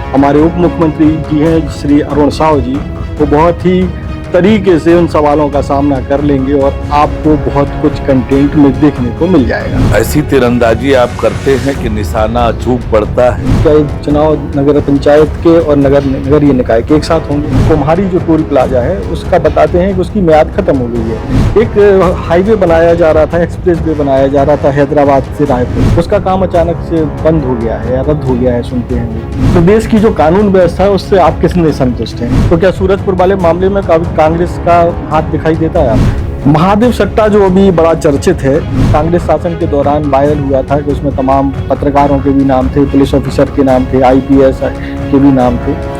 हमारे उप मुख्यमंत्री जी हैं श्री अरुण साव जी, वो बहुत ही तरीके से उन सवालों का सामना कर लेंगे और आपको बहुत कुछ कंटेंट में देखने को मिल जाएगा। ऐसी तीरंदाजी आप करते हैं कि निशाना अचूक पड़ता है। क्या चुनाव नगर पंचायत के और नगरीय निकाय के एक साथ होंगे? कुम्हारी जो टोल प्लाजा है उसका बताते हैं कि उसकी म्याद खत्म हो गई है। एक हाईवे बनाया जा रहा था, एक्सप्रेस वे बनाया जा रहा था हैदराबाद से रायपुर, उसका काम अचानक से बंद हो गया है या रद्द हो गया है, सुनते हैं। तो देश की जो कानून व्यवस्था है उससे आप किसने संतुष्ट हैं? तो क्या सूरजपुर वाले मामले में कांग्रेस का हाथ दिखाई देता है आपको? महादेव सट्टा जो अभी बड़ा चर्चित है, कांग्रेस शासन के दौरान वायरल हुआ था कि उसमें तमाम पत्रकारों के भी नाम थे, पुलिस ऑफिसर के नाम थे, आईपीएस के भी नाम थे।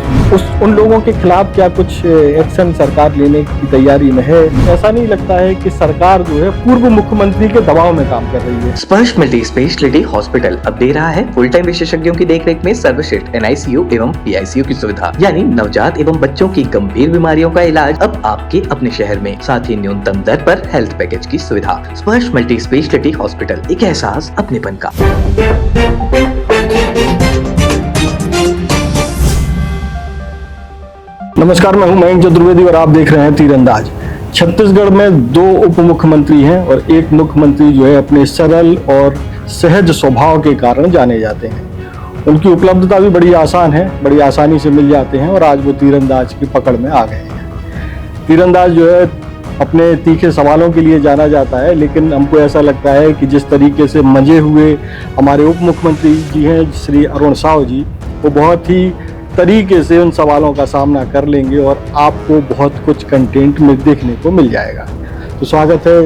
उन लोगों के खिलाफ क्या कुछ एक्शन सरकार लेने की तैयारी में है? ऐसा नहीं लगता है कि सरकार जो है पूर्व मुख्यमंत्री के दबाव में काम कर रही है? स्पर्श मल्टी स्पेशलिटी हॉस्पिटल अब दे रहा है फुल टाइम विशेषज्ञों की देखरेख में सर्वश्रेष्ठ NICU एवं PICU की सुविधा, यानी नवजात एवं बच्चों की गंभीर बीमारियों का इलाज अब आपके अपने शहर में, साथ ही न्यूनतम दर पर हेल्थ पैकेज की सुविधा। स्पर्श मल्टी स्पेशलिटी हॉस्पिटल, एक एहसास अपनेपन का। नमस्कार, मैं हूं मयंक चतुर्वेदी और आप देख रहे हैं तीरंदाज। छत्तीसगढ़ में 2 उप मुख्यमंत्री हैं और एक मुख्यमंत्री जो है अपने सरल और सहज स्वभाव के कारण जाने जाते हैं। उनकी उपलब्धता भी बड़ी आसान है, बड़ी आसानी से मिल जाते हैं और आज वो तीरंदाज की पकड़ में आ गए हैं। तीरंदाज जो है अपने तीखे सवालों के लिए जाना जाता है, लेकिन हमको ऐसा लगता है कि जिस तरीके से मंजे हुए हमारे उप मुख्यमंत्री जी हैं श्री अरुण साव जी, वो बहुत ही तरीके से उन सवालों का सामना कर लेंगे और आपको बहुत कुछ कंटेंट में देखने को मिल जाएगा। तो स्वागत है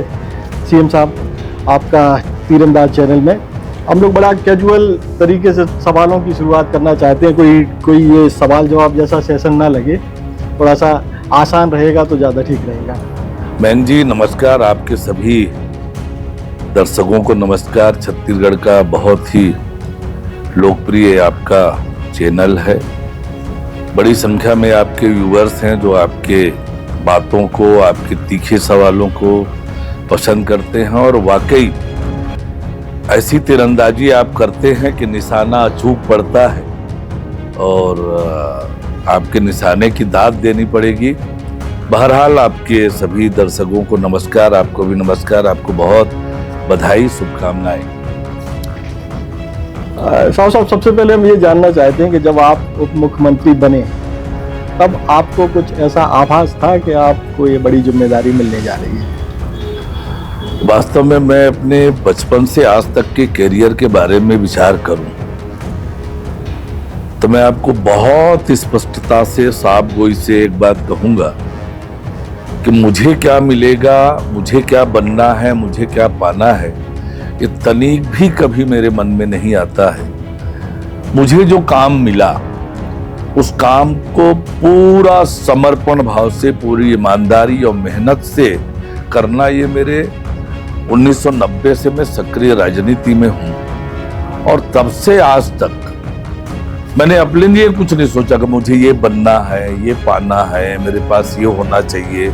CM साहब आपका तीरंदाज चैनल में। हम लोग बड़ा कैजुअल तरीके से सवालों की शुरुआत करना चाहते हैं, कोई ये सवाल जवाब जैसा सेशन ना लगे, थोड़ा सा आसान रहेगा तो ज़्यादा ठीक रहेगा। मैन जी नमस्कार, आपके सभी दर्शकों को नमस्कार। छत्तीसगढ़ का बहुत ही लोकप्रिय आपका चैनल है, बड़ी संख्या में आपके व्यूअर्स हैं जो आपके बातों को, आपके तीखे सवालों को पसंद करते हैं और वाकई ऐसी तीरंदाजी आप करते हैं कि निशाना अचूक पड़ता है और आपके निशाने की दाद देनी पड़ेगी। बहरहाल आपके सभी दर्शकों को नमस्कार, आपको भी नमस्कार, आपको बहुत बधाई, शुभकामनाएं। साहब सबसे पहले हम ये जानना चाहते हैं कि जब आप उप मुख्यमंत्री बने तब आपको कुछ ऐसा आभास था कि आपको ये बड़ी जिम्मेदारी मिलने जा रही है? वास्तव में मैं अपने बचपन से आज तक के करियर के बारे में विचार करूं तो मैं आपको बहुत स्पष्टता से, साफ गोई से एक बात कहूंगा कि मुझे क्या मिलेगा, मुझे क्या बनना है, मुझे क्या पाना है, ये तनीक भी कभी मेरे मन में नहीं आता है। मुझे जो काम मिला उस काम को पूरा समर्पण भाव से, पूरी ईमानदारी और मेहनत से करना, ये मेरे 1990 से मैं सक्रिय राजनीति में हूं और तब से आज तक मैंने अपने लिए कुछ नहीं सोचा कि मुझे ये बनना है, ये पाना है, मेरे पास ये होना चाहिए।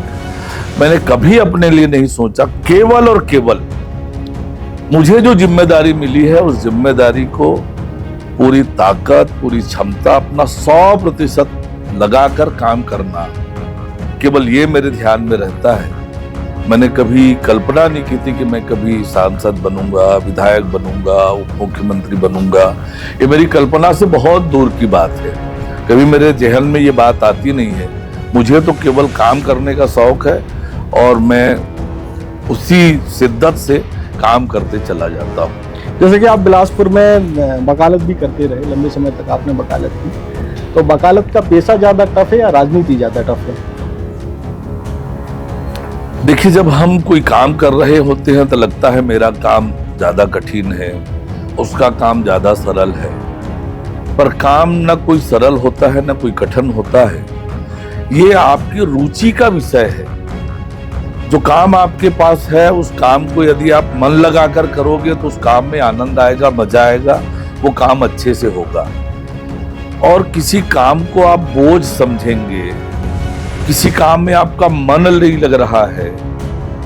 मैंने कभी अपने लिए नहीं सोचा, केवल और केवल मुझे जो जिम्मेदारी मिली है उस जिम्मेदारी को पूरी ताकत, पूरी क्षमता, अपना 100% लगाकर काम करना, केवल ये मेरे ध्यान में रहता है। मैंने कभी कल्पना नहीं की थी कि मैं कभी सांसद बनूंगा, विधायक बनूंगा, उप मुख्यमंत्री बनूंगा। ये मेरी कल्पना से बहुत दूर की बात है, कभी मेरे जहन में ये बात आती नहीं है। मुझे तो केवल काम करने का शौक है और मैं उसी शिद्दत से काम करते चला जाता हूँ। जैसे कि आप बिलासपुर में वकालत भी करते रहे, लंबे समय तक आपने वकालत की, तो वकालत का पेशा ज़्यादा टफ है या राजनीति ज़्यादा टफ है? देखिए, जब हम कोई काम कर रहे होते हैं तो लगता है मेरा काम ज़्यादा कठिन है, उसका काम ज़्यादा सरल है, पर काम न कोई सरल होता है न कोई कठिन होता है। ये आपकी रुचि का विषय है। जो काम आपके पास है उस काम को यदि आप मन लगाकर करोगे तो उस काम में आनंद आएगा, मजा आएगा, वो काम अच्छे से होगा। और किसी काम को आप बोझ समझेंगे, किसी काम में आपका मन नहीं लग रहा है,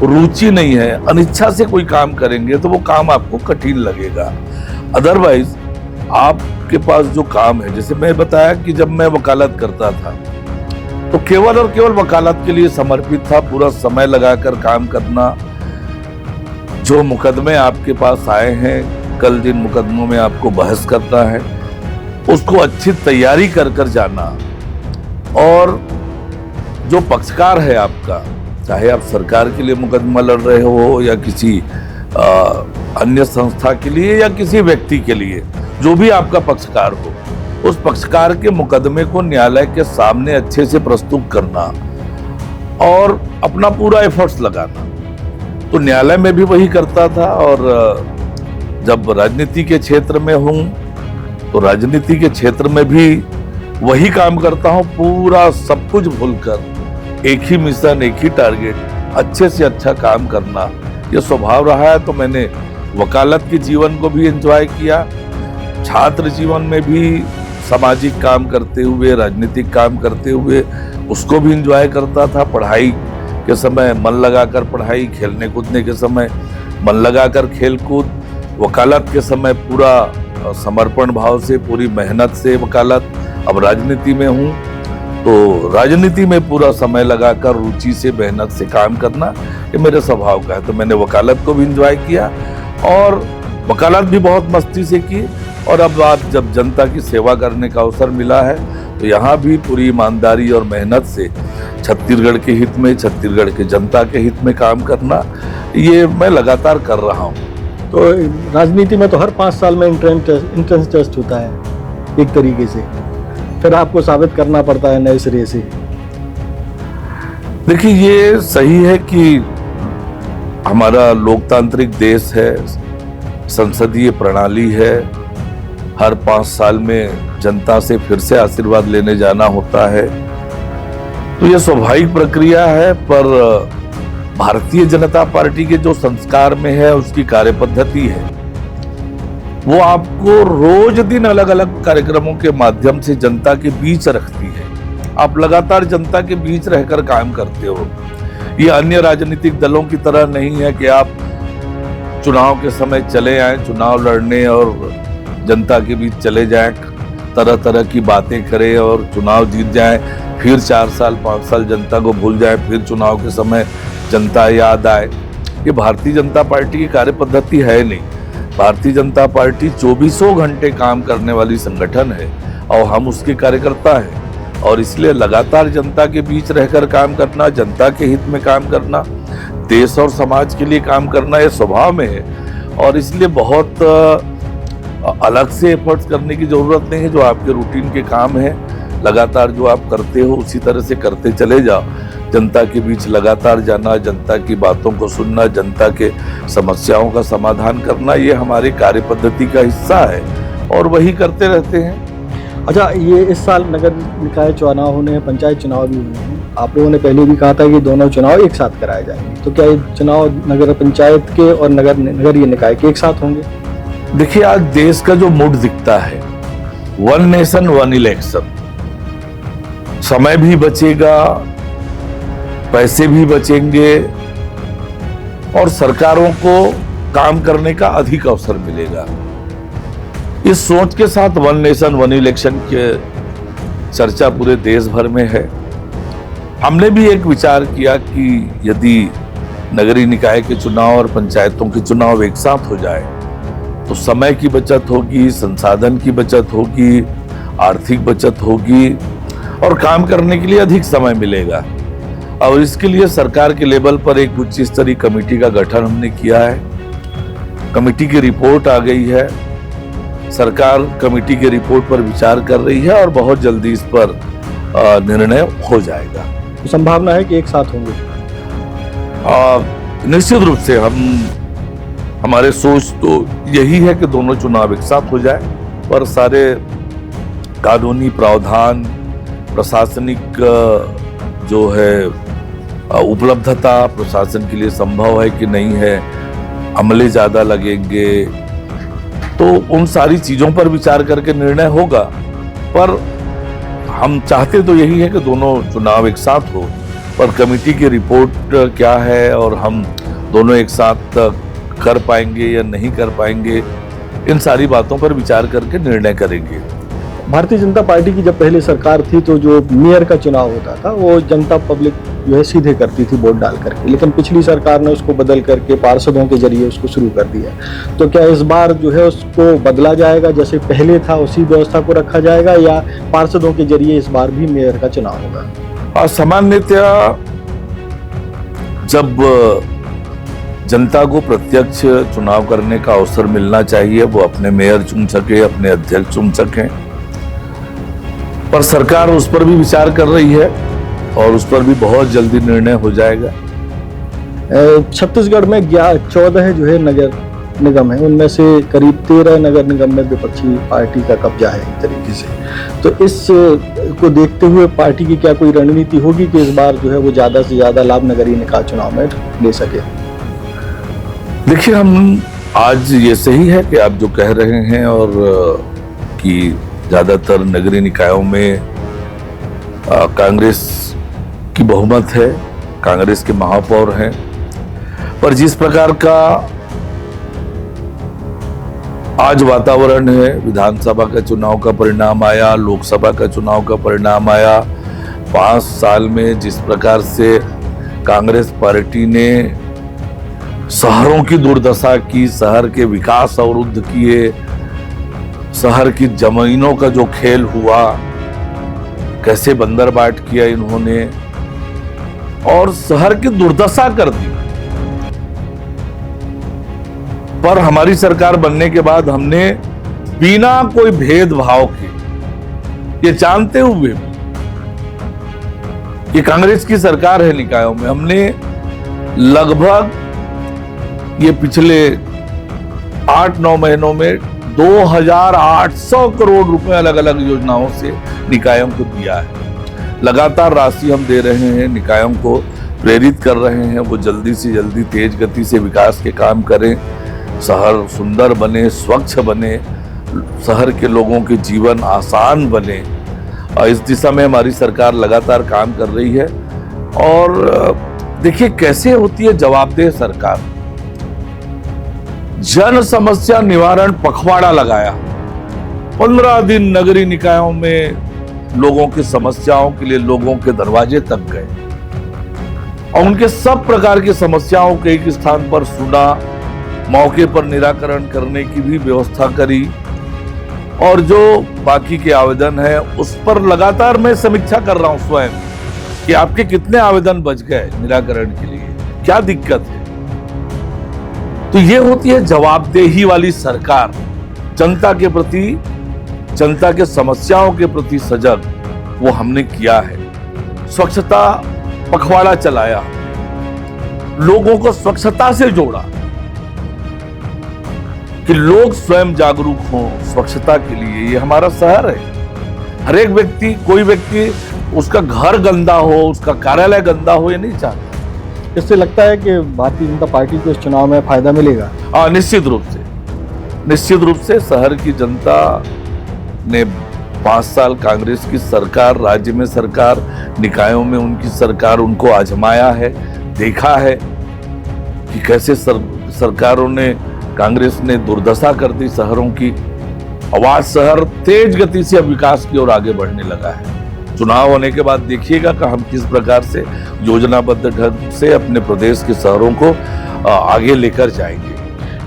रुचि नहीं है, अनिच्छा से कोई काम करेंगे तो वो काम आपको कठिन लगेगा। अदरवाइज आपके पास जो काम है, जैसे मैं बताया कि जब मैं वकालत करता था तो केवल और केवल वकालत के लिए समर्पित था, पूरा समय लगाकर काम करना। जो मुकदमे आपके पास आए हैं, कल जिन मुकदमों में आपको बहस करना है, उसको अच्छी तैयारी कर कर जाना। और जो पक्षकार है आपका, चाहे आप सरकार के लिए मुकदमा लड़ रहे हो या किसी अन्य संस्था के लिए या किसी व्यक्ति के लिए, जो भी आपका पक्षकार हो, उस पक्षकार के मुकदमे को न्यायालय के सामने अच्छे से प्रस्तुत करना और अपना पूरा एफर्ट्स लगाना। तो न्यायालय में भी वही करता था। और जब राजनीति के क्षेत्र में हूँ तो राजनीति के क्षेत्र में भी वही काम करता हूँ, पूरा सब कुछ भूलकर एक ही मिशन, एक ही टारगेट, अच्छे से अच्छा काम करना, ये स्वभाव रहा है। तो मैंने वकालत के जीवन को भी एंजॉय किया, छात्र जीवन में भी सामाजिक काम करते हुए, राजनीतिक काम करते हुए उसको भी एंजॉय करता था। पढ़ाई के समय मन लगाकर पढ़ाई, खेलने कूदने के समय मन लगाकर खेल कूद, वकालत के समय पूरा समर्पण भाव से, पूरी मेहनत से वकालत। अब राजनीति में हूँ तो राजनीति में पूरा समय लगाकर रुचि से, मेहनत से काम करना, ये मेरे स्वभाव का है। तो मैंने वकालत को भी एंजॉय किया और वकालत भी बहुत मस्ती से की। और अब आज जब जनता की सेवा करने का अवसर मिला है तो यहाँ भी पूरी ईमानदारी और मेहनत से छत्तीसगढ़ के हित में, छत्तीसगढ़ के जनता के हित में काम करना, ये मैं लगातार कर रहा हूँ। तो राजनीति में तो हर 5 साल में इंट्रेंस टेस्ट होता है एक तरीके से, फिर आपको साबित करना पड़ता है नए सिरे से। देखिए, ये सही है कि हमारा लोकतांत्रिक देश है, संसदीय प्रणाली है, हर 5 साल में जनता से फिर से आशीर्वाद लेने जाना होता है, तो यह स्वाभाविक प्रक्रिया है। पर भारतीय जनता पार्टी के जो संस्कार में है, उसकी कार्यपद्धति है, वो आपको रोज दिन अलग अलग कार्यक्रमों के माध्यम से जनता के बीच रखती है। आप लगातार जनता के बीच रहकर काम करते हो। ये अन्य राजनीतिक दलों की तरह नहीं है कि आप चुनाव के समय चले आए, चुनाव लड़ने और जनता के बीच चले जाएं, तरह तरह की बातें करें और चुनाव जीत जाएं, फिर 4 साल 5 साल जनता को भूल जाए, फिर चुनाव के समय जनता याद आए। ये भारतीय जनता पार्टी की कार्यपद्धति है नहीं। भारतीय जनता पार्टी 24 घंटे काम करने वाली संगठन है और हम उसके कार्यकर्ता हैं। और इसलिए लगातार जनता के बीच रहकर काम करना, जनता के हित में काम करना, देश और समाज के लिए काम करना, ये स्वभाव में है। और इसलिए बहुत अलग से एफर्ट्स करने की जरूरत नहीं है। जो आपके रूटीन के काम है, लगातार जो आप करते हो उसी तरह से करते चले जाओ। जनता के बीच लगातार जाना, जनता की बातों को सुनना, जनता के समस्याओं का समाधान करना, ये हमारी कार्यपद्धति का हिस्सा है और वही करते रहते हैं। अच्छा, ये इस साल नगर निकाय चुनाव होने हैं, पंचायत चुनाव भी हुए हैं। आप लोगों ने पहले भी कहा था कि दोनों चुनाव एक साथ कराए जाएंगे, तो क्या ये चुनाव नगर पंचायत के और नगरीय निकाय के एक साथ होंगे? देखिए, आज देश का जो मूड दिखता है, 1 नेशन 1 इलेक्शन, समय भी बचेगा, पैसे भी बचेंगे और सरकारों को काम करने का अधिक अवसर मिलेगा। इस सोच के साथ 1 नेशन 1 इलेक्शन के चर्चा पूरे देश भर में है। हमने भी एक विचार किया कि यदि नगरीय निकाय के चुनाव और पंचायतों के चुनाव एक साथ हो जाए तो समय की बचत होगी, संसाधन की बचत होगी, आर्थिक बचत होगी और काम करने के लिए अधिक समय मिलेगा। और इसके लिए सरकार के लेवल पर एक उच्च स्तरीय कमेटी का गठन हमने किया है। कमेटी की रिपोर्ट आ गई है, सरकार कमेटी की रिपोर्ट पर विचार कर रही है और बहुत जल्दी इस पर निर्णय हो जाएगा। तो संभावना है कि एक साथ होंगे? निश्चित रूप से हमारे सोच तो यही है कि दोनों चुनाव एक साथ हो जाए, पर सारे कानूनी प्रावधान, प्रशासनिक जो है उपलब्धता, प्रशासन के लिए संभव है कि नहीं है, अमले ज्यादा लगेंगे, तो उन सारी चीजों पर विचार करके निर्णय होगा। पर हम चाहते तो यही है कि दोनों चुनाव एक साथ हो, पर कमेटी की रिपोर्ट क्या है और हम दोनों एक साथ कर पाएंगे या नहीं कर पाएंगे, इन सारी बातों पर विचार करके निर्णय करेंगे। भारतीय जनता पार्टी की जब पहले सरकार थी तो जो मेयर का चुनाव होता था वो जनता पब्लिक जो है सीधे करती थी वोट डाल करके, लेकिन पिछली सरकार ने उसको बदल करके पार्षदों के जरिए उसको शुरू कर दिया। तो क्या इस बार जो है उसको बदला जाएगा, जैसे पहले था उसी व्यवस्था को रखा जाएगा, या पार्षदों के जरिए इस बार भी मेयर का चुनाव होगा? सामान्यतया जब जनता को प्रत्यक्ष चुनाव करने का अवसर मिलना चाहिए, वो अपने मेयर चुन सके, अपने अध्यक्ष चुन सकें, पर सरकार उस पर भी विचार कर रही है और उस पर भी बहुत जल्दी निर्णय हो जाएगा। छत्तीसगढ़ में 14 जो है नगर निगम है, उनमें से करीब 13 नगर निगम में विपक्षी पार्टी का कब्जा है एक तरीके से। तो इस को देखते हुए पार्टी की क्या कोई रणनीति होगी कि इस बार जो है वो ज्यादा से ज्यादा लाभ नगरीय निकाय चुनाव में ले सके? देखिए, हम आज ये सही है कि आप जो कह रहे हैं और कि ज्यादातर नगरीय निकायों में कांग्रेस की बहुमत है, कांग्रेस के महापौर हैं, पर जिस प्रकार का आज वातावरण है, विधानसभा का चुनाव का परिणाम आया, लोकसभा का चुनाव का परिणाम आया, 5 साल में जिस प्रकार से कांग्रेस पार्टी ने शहरों की दुर्दशा की, शहर के विकास अवरुद्ध किए, शहर की जमीनों का जो खेल हुआ, कैसे बंदरबाट किया इन्होंने और शहर की दुर्दशा कर दी। पर हमारी सरकार बनने के बाद हमने बिना कोई भेदभाव के, ये जानते हुए भी कि कांग्रेस की सरकार है निकायों में, हमने लगभग ये पिछले 8-9 महीनों में 2800 करोड़ रुपए अलग अलग योजनाओं से निकायों को दिया है। लगातार राशि हम दे रहे हैं, निकायों को प्रेरित कर रहे हैं, वो जल्दी से जल्दी तेज गति से विकास के काम करें, शहर सुंदर बने, स्वच्छ बने, शहर के लोगों के जीवन आसान बने। और इस दिशा में हमारी सरकार लगातार काम कर रही है। और देखिए कैसे होती है जवाबदेह सरकार। जन समस्या निवारण पखवाड़ा लगाया, 15 दिन नगरीय निकायों में लोगों की समस्याओं के लिए लोगों के दरवाजे तक गए और उनके सब प्रकार की समस्याओं को एक स्थान पर सुना, मौके पर निराकरण करने की भी व्यवस्था करी और जो बाकी के आवेदन है उस पर लगातार मैं समीक्षा कर रहा हूं स्वयं कि आपके कितने आवेदन बच गए निराकरण के लिए, क्या दिक्कत है। तो ये होती है जवाबदेही वाली सरकार, जनता के प्रति, जनता के समस्याओं के प्रति सजग वो हमने किया है। स्वच्छता पखवाड़ा चलाया, लोगों को स्वच्छता से जोड़ा कि लोग स्वयं जागरूक हों स्वच्छता के लिए। ये हमारा शहर है, हर एक व्यक्ति, कोई व्यक्ति उसका घर गंदा हो, उसका कार्यालय गंदा हो, ये नहीं चाहता। इससे लगता है कि भारतीय जनता पार्टी को इस चुनाव में फायदा मिलेगा? निश्चित रूप से शहर की जनता ने 5 साल कांग्रेस की सरकार, राज्य में सरकार, निकायों में उनकी सरकार, उनको आजमाया है, देखा है कि कैसे सरकारों ने, कांग्रेस ने दुर्दशा कर दी शहरों की। आवाज शहर तेज गति से अब विकास की ओर आगे बढ़ने लगा है। चुनाव होने के बाद देखिएगा कि हम किस प्रकार से योजनाबद्ध ढंग से अपने प्रदेश के शहरों को आगे लेकर जाएंगे।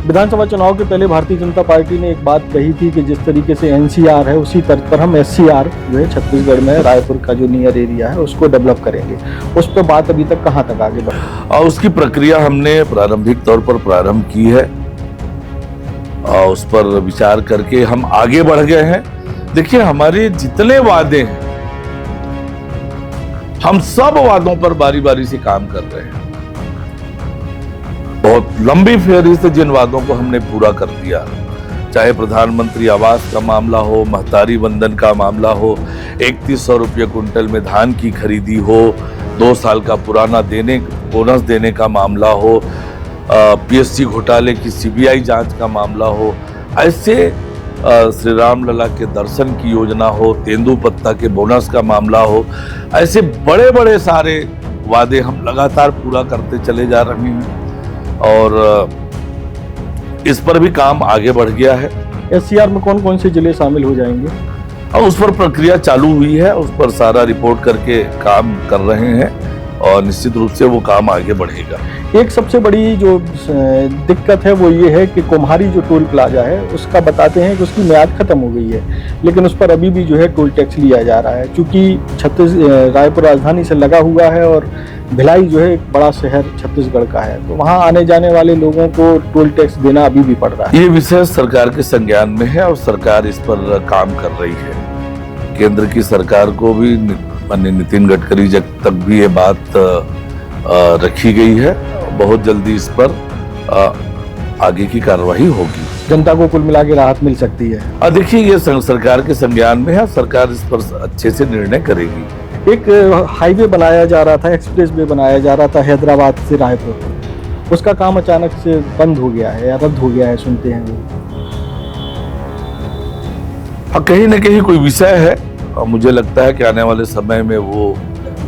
विधानसभा चुनाव के पहले भारतीय जनता पार्टी ने एक बात कही थी कि जिस तरीके से एनसीआर है उसी तर्ज पर हम एससीआर जो है छत्तीसगढ़ में रायपुर का जो नियर एरिया है उसको डेवलप करेंगे। उस पर बात अभी तक कहाँ तक आगे बढ़ी? और उसकी प्रक्रिया हमने प्रारंभिक तौर पर प्रारंभ की है और उस पर विचार करके हम आगे बढ़ गए हैं। देखिए, हमारे जितने वादे हैं हम सब वादों पर बारी बारी से काम कर रहे हैं। बहुत लंबी फेरी से जिन वादों को हमने पूरा कर दिया, चाहे प्रधानमंत्री आवास का मामला हो, महतारी वंदन का मामला हो, 3100 रुपये क्विंटल में धान की खरीदी हो, 2 साल का पुराना बोनस देने का मामला हो, पीएससी घोटाले की सीबीआई जांच का मामला हो, ऐसे श्री राम लला के दर्शन की योजना हो, तेंदुपत्ता के बोनस का मामला हो, ऐसे बड़े बड़े सारे वादे हम लगातार पूरा करते चले जा रहे हैं। और इस पर भी काम आगे बढ़ गया है SCR में कौन कौन से जिले शामिल हो जाएंगे? और उस पर प्रक्रिया चालू हुई है, उस पर सारा रिपोर्ट करके काम कर रहे हैं और निश्चित रूप से वो काम आगे बढ़ेगा। एक सबसे बड़ी जो दिक्कत है वो ये है कि कुम्हारी जो टोल प्लाजा है उसका बताते हैं कि उसकी म्याद खत्म हो गई है, लेकिन उस पर अभी भी जो है टोल टैक्स लिया जा रहा है, क्योंकि रायपुर राजधानी से लगा हुआ है और भिलाई जो है एक बड़ा शहर छत्तीसगढ़ का है, तो वहाँ आने जाने वाले लोगों को टोल टैक्स देना अभी भी पड़ रहा है। ये विषय सरकार के संज्ञान में है और सरकार इस पर काम कर रही है। केंद्र की सरकार को भी माननीय नितिन गडकरी तक भी ये बात रखी गई है, बहुत जल्दी इस पर आगे की कार्रवाई होगी। जनता को कुल मिला के राहत मिल सकती है। देखिए ये सरकार के संज्ञान में है, सरकार इस पर अच्छे से निर्णय करेगी। एक हाईवे बनाया जा रहा था, एक्सप्रेस वे बनाया जा रहा था हैदराबाद से रायपुर, उसका काम अचानक से बंद हो गया है या रद्द हो गया है, सुनते हैं वो। कहीं न कहीं कोई विषय है और मुझे लगता है कि आने वाले समय में वो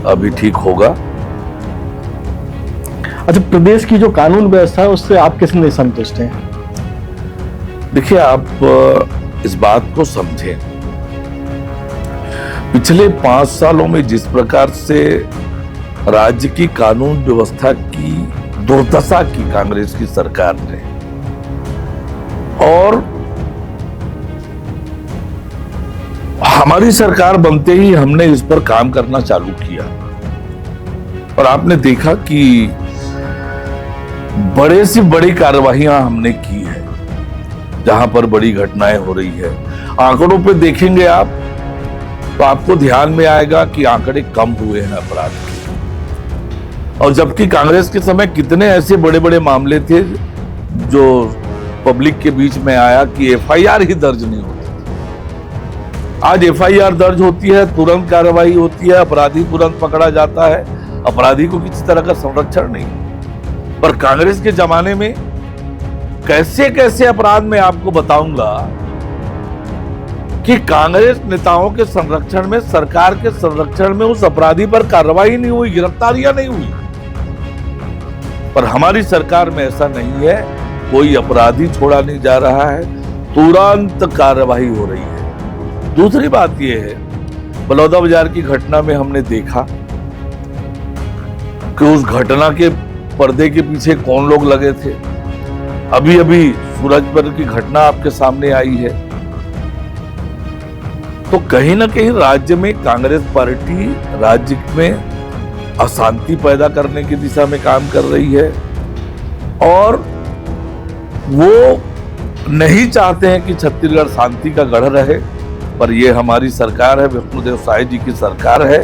अभी ठीक होगा। अच्छा, प्रदेश की जो कानून व्यवस्था है उससे आप कितने संतुष्ट हैं? देखिए, आप इस बात को समझें, पिछले 5 सालों में जिस प्रकार से राज्य की कानून व्यवस्था की दुर्दशा की कांग्रेस की सरकार ने, और हमारी सरकार बनते ही हमने इस पर काम करना चालू किया और आपने देखा कि बड़े से बड़ी कार्रवाइयां हमने की है जहां पर बड़ी घटनाएं हो रही है। आंकड़ों पे देखेंगे आप तो आपको ध्यान में आएगा कि आंकड़े कम हुए हैं अपराध के, और जबकि कांग्रेस के समय कितने ऐसे बड़े बड़े मामले थे जो पब्लिक के बीच में आया कि FIR ही दर्ज नहीं होती। आज FIR दर्ज होती है, तुरंत कार्रवाई होती है, अपराधी तुरंत पकड़ा जाता है, अपराधी को किसी तरह का संरक्षण नहीं। पर कांग्रेस के जमाने में कैसे कैसे अपराध मैं आपको बताऊंगा कि कांग्रेस नेताओं के संरक्षण में, सरकार के संरक्षण में उस अपराधी पर कार्रवाई नहीं हुई, गिरफ्तारियां नहीं हुई। पर हमारी सरकार में ऐसा नहीं है, कोई अपराधी छोड़ा नहीं जा रहा है, तुरंत कार्रवाई हो रही है। दूसरी बात यह है, बलौदा बाजार की घटना में हमने देखा कि उस घटना के पर्दे के पीछे कौन लोग लगे थे। अभी अभी सूरजपुर की घटना आपके सामने आई है। तो कहीं ना कहीं राज्य में कांग्रेस पार्टी राज्य में अशांति पैदा करने की दिशा में काम कर रही है और वो नहीं चाहते हैं कि छत्तीसगढ़ शांति का गढ़ रहे। पर ये हमारी सरकार है, विष्णुदेव साय जी की सरकार है,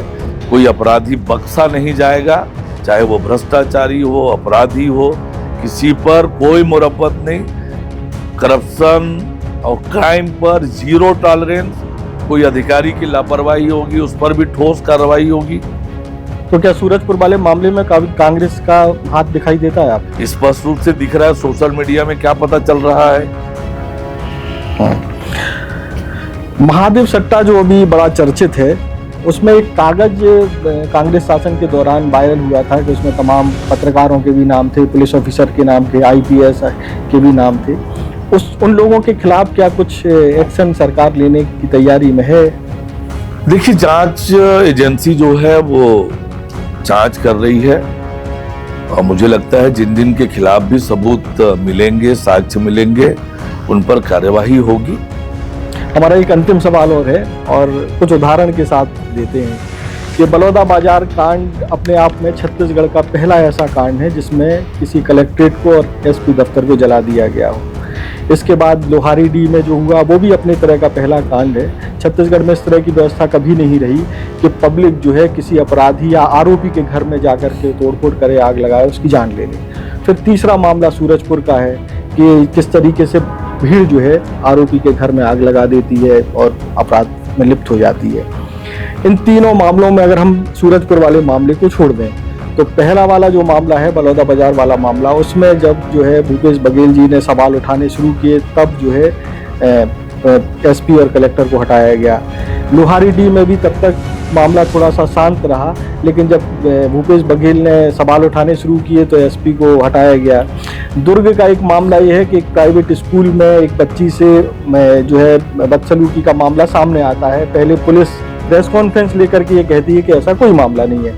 कोई अपराधी बख्शा नहीं जाएगा, चाहे वो भ्रष्टाचारी हो, अपराधी हो, किसी पर कोई मुरब्बत नहीं। करप्शन और क्राइम पर जीरो टॉलरेंस, कोई अधिकारी की लापरवाही होगी उस पर भी ठोस कार्रवाई होगी। तो क्या सूरजपुर वाले मामले में कांग्रेस का हाथ दिखाई देता है आप? स्पष्ट रूप से दिख रहा है, सोशल मीडिया में क्या पता चल रहा है। महादेव सट्टा जो अभी बड़ा चर्चित है, उसमें एक कागज कांग्रेस शासन के दौरान वायरल हुआ था कि उसमें तमाम पत्रकारों के भी नाम थे, पुलिस ऑफिसर के नाम थे, IPS के भी नाम थे। उन लोगों के खिलाफ क्या कुछ एक्शन सरकार लेने की तैयारी में है? देखिए, जांच एजेंसी जो है वो जांच कर रही है और मुझे लगता है जिन जिन के खिलाफ भी सबूत मिलेंगे, साक्ष्य मिलेंगे, उन पर कार्यवाही होगी। हमारा एक अंतिम सवाल और है और कुछ उदाहरण के साथ देते हैं कि बलौदा बाजार कांड अपने आप में छत्तीसगढ़ का पहला ऐसा कांड है जिसमें किसी कलेक्ट्रेट को और SP दफ्तर को जला दिया गया हो। इसके बाद लोहारीडीह में जो हुआ वो भी अपने तरह का पहला कांड है। छत्तीसगढ़ में इस तरह की व्यवस्था कभी नहीं रही कि पब्लिक जो है किसी अपराधी या आरोपी के घर में जाकर के तोड़फोड़ करे, आग लगाए, उसकी जान ले ले। फिर तीसरा मामला सूरजपुर का है कि किस तरीके से भीड़ जो है आरोपी के घर में आग लगा देती है और अपराध में लिप्त हो जाती है। इन तीनों मामलों में अगर हम सूरजपुर वाले मामले को छोड़ दें तो पहला वाला जो मामला है बलौदा बाजार वाला मामला, उसमें जब जो है भूपेश बघेल जी ने सवाल उठाने शुरू किए तब जो है SP और कलेक्टर को हटाया गया। लोहारीडीह में भी तब तक मामला थोड़ा सा शांत रहा, लेकिन जब भूपेश बघेल ने सवाल उठाने शुरू किए तो एसपी को हटाया गया। दुर्ग का एक मामला ये है कि एक प्राइवेट स्कूल में एक बच्ची से जो है बदसलूकी का मामला सामने आता है। पहले पुलिस प्रेस कॉन्फ्रेंस लेकर के ये कहती है कि ऐसा कोई मामला नहीं है,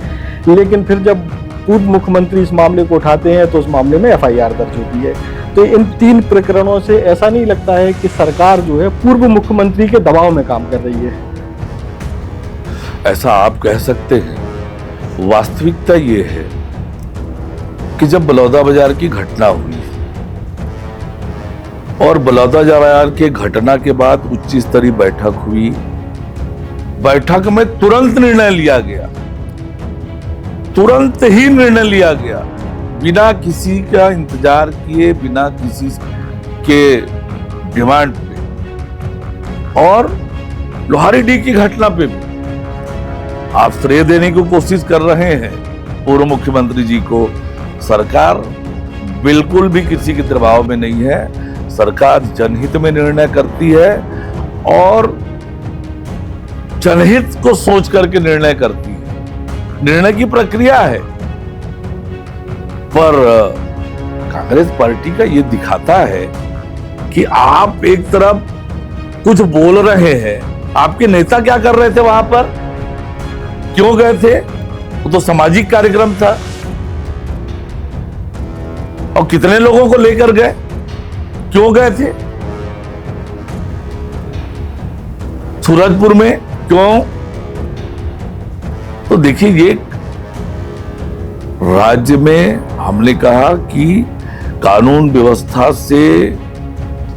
लेकिन फिर जब पूर्व मुख्यमंत्री इस मामले को उठाते हैं तो उस मामले में एफआईआर दर्ज होती है। तो इन 3 प्रकरणों से ऐसा नहीं लगता है कि सरकार जो है पूर्व मुख्यमंत्री के दबाव में काम कर रही है। ऐसा आप कह सकते हैं। वास्तविकता ये है कि जब बलौदाबाजार की घटना हुई और बलौदाबाजार के घटना के बाद उच्च स्तरीय बैठक हुई, बैठक में तुरंत निर्णय लिया गया, तुरंत ही निर्णय लिया गया, बिना किसी का इंतजार किए, बिना किसी के डिमांड पे। और लोहारीडीह की घटना पे भी आप श्रेय देने की कोशिश कर रहे हैं पूर्व मुख्यमंत्री जी को। सरकार बिल्कुल भी किसी के दबाव में नहीं है। सरकार जनहित में निर्णय करती है और जनहित को सोच करके निर्णय करती है। निर्णय की प्रक्रिया है। पर कांग्रेस पार्टी का ये दिखाता है कि आप एक तरफ कुछ बोल रहे हैं। आपके नेता क्या कर रहे थे वहां पर? क्यों गए थे? वो तो सामाजिक कार्यक्रम था। और कितने लोगों को लेकर गए? क्यों गए थे? सूरजपुर में क्यों? तो देखिए, ये राज्य में हमने कहा कि कानून व्यवस्था से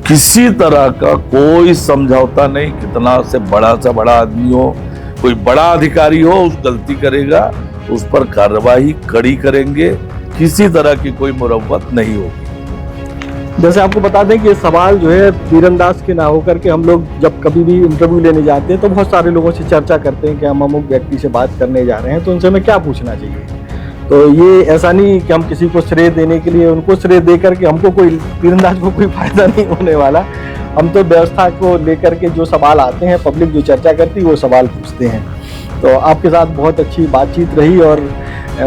किसी तरह का कोई समझौता नहीं। कितना से बड़ा आदमी हो, कोई बड़ा अधिकारी हो, उस गलती करेगा, उस पर कार्रवाई कड़ी करेंगे। किसी तरह की कोई मुरव्वत नहीं होगी। जैसे आपको बता दें कि ये सवाल जो है तीरंदाज के ना होकर के हम लोग जब कभी भी इंटरव्यू लेने जाते हैं तो बहुत सारे लोगों से चर्चा करते हैं कि हम अमुक व्यक्ति से बात करने जा रहे हैं तो उनसे हमें क्या पूछना चाहिए। तो ये ऐसा नहीं कि हम किसी को श्रेय देने के लिए उनको श्रेय दे करके हमको कोई तीरंदाज को कोई फायदा नहीं होने वाला। हम तो व्यवस्था को लेकर के जो सवाल आते हैं, पब्लिक जो चर्चा करती है, वो सवाल पूछते हैं। तो आपके साथ बहुत अच्छी बातचीत रही और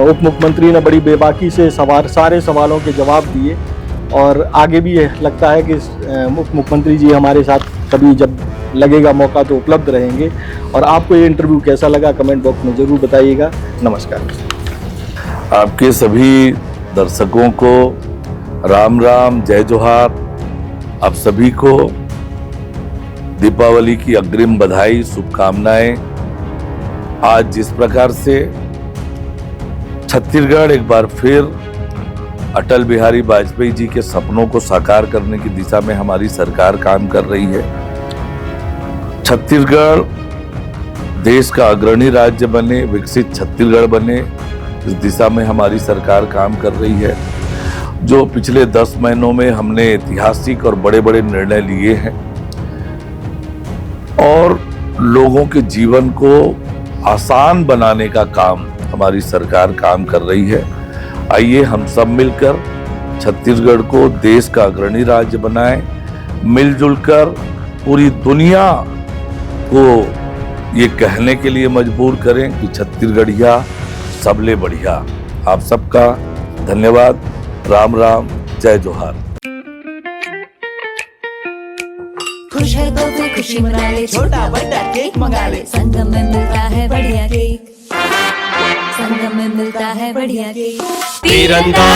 उप मुख्यमंत्री ने बड़ी बेबाकी से सारे सवालों के जवाब दिए और आगे भी लगता है कि उप मुख्यमंत्री जी हमारे साथ कभी जब लगेगा मौका तो उपलब्ध रहेंगे। और आपको ये इंटरव्यू कैसा लगा कमेंट बॉक्स में ज़रूर बताइएगा। नमस्कार। आपके सभी दर्शकों को राम राम, जय जोहार। आप सभी को दीपावली की अग्रिम बधाई, शुभकामनाएं। आज जिस प्रकार से छत्तीसगढ़ एक बार फिर अटल बिहारी वाजपेयी जी के सपनों को साकार करने की दिशा में हमारी सरकार काम कर रही है। छत्तीसगढ़ देश का अग्रणी राज्य बने, विकसित छत्तीसगढ़ बने, इस दिशा में हमारी सरकार काम कर रही है। जो पिछले 10 महीनों में हमने ऐतिहासिक और बड़े बड़े निर्णय लिए हैं और लोगों के जीवन को आसान बनाने का काम हमारी सरकार काम कर रही है। आइए हम सब मिलकर छत्तीसगढ़ को देश का अग्रणी राज्य बनाएं, मिलजुल कर पूरी दुनिया को ये कहने के लिए मजबूर करें कि छत्तीसगढ़िया सबले बढ़िया। आप सबका धन्यवाद। राम राम, जय जोहार। खुश है तो फिर खुशी मना ले, छोटा बड़ा केक मंगा ले, संगम में मिलता है बढ़िया केक, संगम में मिलता है बढ़िया केक। तीरंदाज।